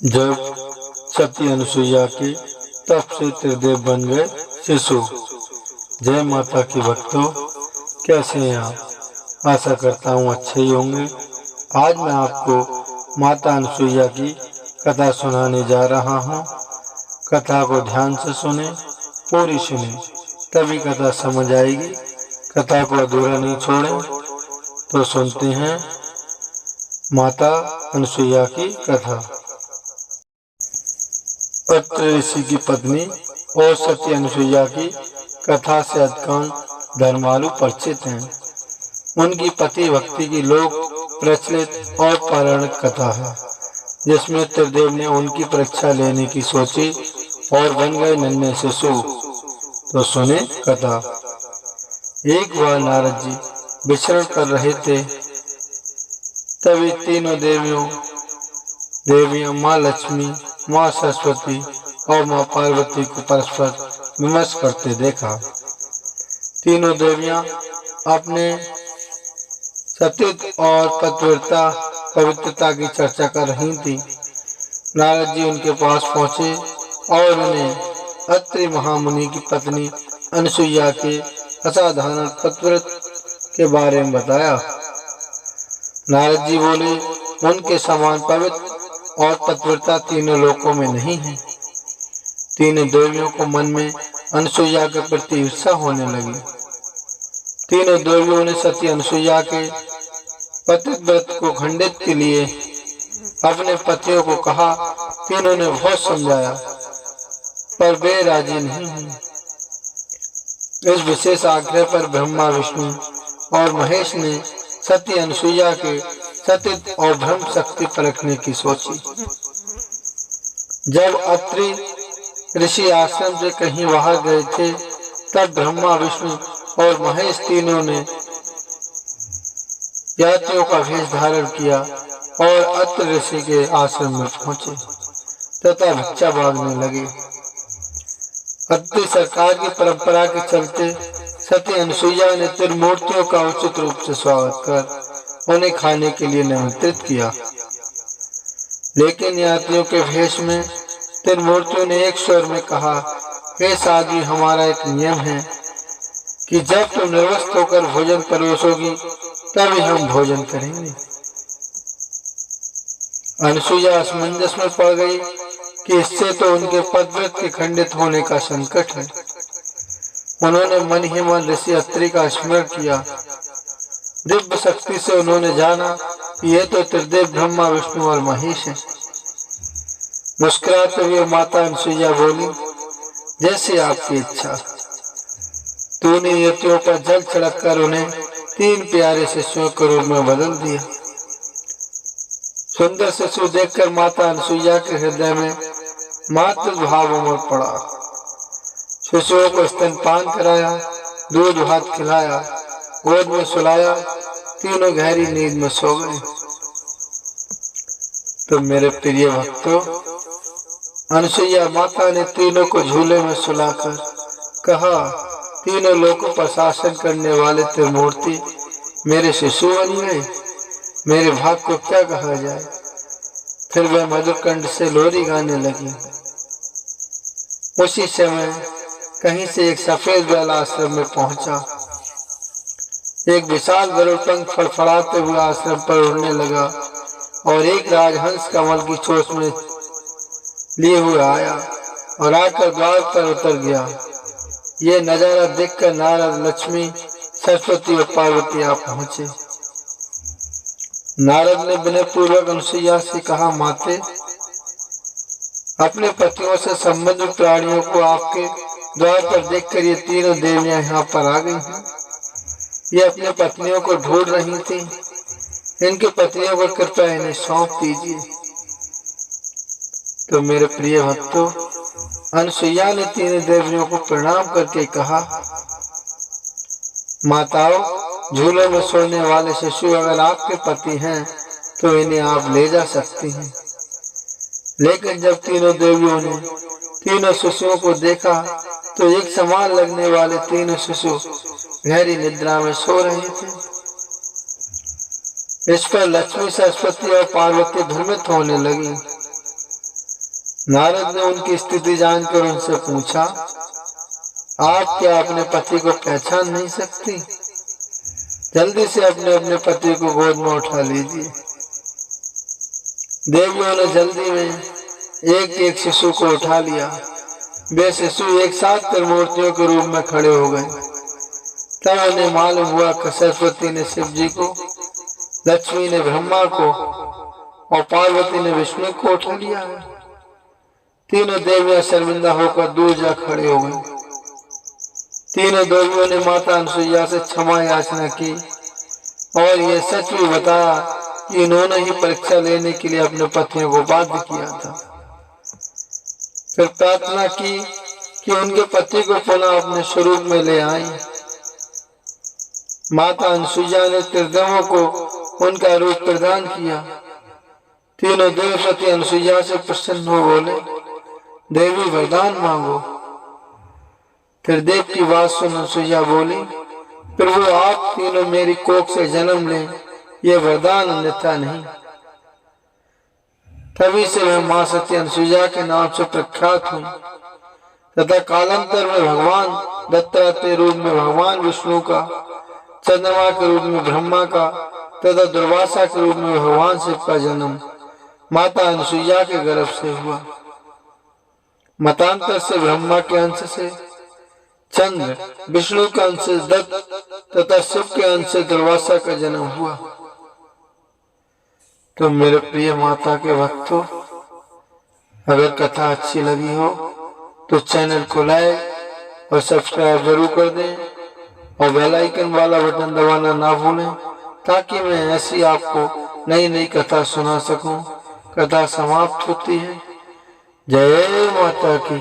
जब सती अनुसुईया की तप से त्रिदेव बन गए शिशु। जय माता की भक्तों, कैसे हैं आप? आशा करता हूँ अच्छे ही होंगे। आज मैं आपको माता अनुसुईया की कथा सुनाने जा रहा हूँ। कथा को ध्यान से सुने, पूरी सुने, तभी कथा समझ आएगी। कथा को अधूरा नहीं छोड़ें। तो सुनते हैं माता अनुसुईया की कथा। अत्रि ऋषि की पत्नी और सती अनुसुईया की कथा से अधिकांश धर्मालु परिचित हैं। उनकी पति भक्ति की लोक प्रचलित और पौराणिक कथा है, जिसमें त्रिदेव ने उनकी परीक्षा लेने की सोची और बन गए नन्हे शिशु। तो सुने कथा। एक बार नारद जी विचरण कर रहे थे, तभी तीनों देवियां माँ लक्ष्मी, माँ सरस्वती और माँ पार्वती को परस्पर विमर्श करते देखा। तीनों देवियां अपने सतीत्व और पवित्रता की चर्चा कर रही थी। नारद जी उनके पास पहुंचे और उन्हें अत्रि महामुनि की पत्नी अनुसुईया के असाधारण पतिव्रत के बारे में बताया। नारद जी बोले, उनके समान पवित्र और पतिव्रता तीनों लोकों में नहीं है। तीनों देवियों को मन में अनुसुईया के प्रति ईर्ष्या होने लगी। तीनों देवियों ने सती अनुसुईया के पतिव्रत को खंडित के लिए अपने पतियों को कहा। तीनों ने बहुत समझाया, पर वे राजी नहीं हुई। इस विशेष आग्रह पर ब्रह्मा, विष्णु और महेश ने सती अनुसुईया के सतीत्व और ब्रह्म शक्ति परखने की सोची। जब अत्रि ऋषि आश्रम से कहीं बाहर गए थे, तब ब्रह्मा, विष्णु और महेश तीनों ने यात्रियों का वेश धारण किया और अत्रि ऋषि के आश्रम में पहुंचे तथा भिक्षा मांगने लगे। अत्रि सरकार की परंपरा के चलते सती अनुसुईया ने त्रिमूर्तियों का उचित रूप से स्वागत कर उन्हें खाने के लिए निमंत्रित किया। लेकिन यात्रियों के भेष में त्रिमूर्तियों ने एक स्वर में कहा, हे साध्वी, हमारा एक नियम है कि जब तुम निर्वस्त्र होकर भोजन परोसोगी तभी हम भोजन करेंगे। अनुसुईया असमंजस में पड़ गई कि इससे तो उनके पतिव्रत के खंडित होने का संकट है। उन्होंने मन ही मन ऋषि अत्रि का स्मरण किया। दिव्य शक्ति से उन्होंने जाना कि ये तो त्रिदेव ब्रह्मा, विष्णु और महेश है। मुस्कुराते हुए माता अनुसुईया बोली, जैसे आपकी इच्छा। तूने यतियों पर जल छिड़क कर उन्हें 3 प्यारे शिशुओं के रूप में बदल दिया। सुंदर शिशु देखकर माता अनुसुईया के हृदय में मातृ भाव उमड़ पड़ा। शिशुओं को स्तनपान कराया, दूध भात खिलाया, गोद में सुलाया। तीनों गहरी नींद में सो गए। तो मेरे प्रिय भक्तों, अनुसुईया माता ने तीनों को झूले में सुलाकर कहा, तीनों लोगों पर शासन करने वाले त्रिमूर्ति मेरे शिशु बन गए। मेरे भाग को क्या कहा जाए। फिर वह मधुर कंठ से लोरी गाने लगी। उसी समय कहीं से एक सफेद बैल आश्रम में पहुंचा। एक विशाल गरुड़ पंख फड़फड़ाते हुए आश्रम पर उड़ने लगा और एक राजहंस कमल की चोंच में लिए हुए आया और आकर द्वार पर उतर गया। ये नजारा देखकर नारद, लक्ष्मी, सरस्वती और पार्वती आ पहुंचे। नारद ने विनय पूर्वक अनुसुईया से कहा, माते, अपने पतियों से संबंधित प्राणियों को आपके द्वार पर देखकर ये तीनों देवियां यहाँ पर आ गई हैं। ये अपने पत्नियों को ढूंढ रही थी। इनके पत्नियों को कृपया इन्हें सौंप दीजिए। तो मेरे प्रिय भक्तों, अनुसुईया ने तीनों देवियों को प्रणाम करके कहा, माताओं, झूले में सोने वाले शिशु अगर आपके पति हैं तो इन्हें आप ले जा सकती हैं। लेकिन जब तीनों देवियों ने तीनों शिशुओं को देखा तो एक समान लगने वाले तीनों शिशु गहरी निद्रा में सो रहे थे। इस पर लक्ष्मी, सरस्वती और पार्वती भ्रमित होने लगी। नारद ने उनकी स्थिति जानकर उनसे पूछा, आप क्या अपने पति को पहचान नहीं सकती? जल्दी से अपने अपने पति को गोद में उठा लीजिए। देवियों ने जल्दी में एक एक शिशु को उठा लिया। वे शिशु एक साथ त्रिमूर्तियों के रूप में खड़े हो गए। तब उन्हें मालूम हुआ कि सरस्वती ने शिव जी को, लक्ष्मी ने ब्रह्मा को और पार्वती ने विष्णु को उठा लिया है। तीनों देवियां शर्मिंदा होकर दूर जा खड़े हो गई। तीनों देवियों ने माता अनुसुईया से क्षमा याचना की और ये सच भी बताया कि इन्होंने ही परीक्षा लेने के लिए अपने पतियों को बाध्य किया था। फिर प्रार्थना की कि उनके पति को पुनः अपने स्वरूप में ले आए। माता अनुसुईया ने त्रिदेवों को उनका रूप प्रदान किया। तीनों देवपति अनुसुईया से प्रसन्न हो बोले, देवी वरदान मांगो। त्रिदेव की बात सुन अनुसुईया बोली, प्रभु आप तीनों मेरी कोख से जन्म लें, ये वरदान अन्यथा नहीं। तभी से वह मां सती अनुसुईया के नाम से प्रख्यात हुई तथा कालांतर में भगवान दत्तात्रेय रूप में भगवान विष्णु का, चंद्रमा के रूप में ब्रह्मा का तथा दुर्वासा के रूप में भगवान शिव का जन्म माता अनुसुईया के गर्भ से हुआ। मतांतर से ब्रह्मा के अंश से चंद्र, विष्णु के अंश से दत्त तथा शिव के अंश से दुर्वासा का जन्म हुआ। तो मेरे प्रिय माता के भक्तों, अगर कथा अच्छी लगी हो तो चैनल को लाइक और सब्सक्राइब जरूर कर दें और बेल आइकन वाला बटन दबाना ना भूलें, ताकि मैं ऐसी आपको नई नई कथा सुना सकूं। कथा समाप्त होती है। जय माता की।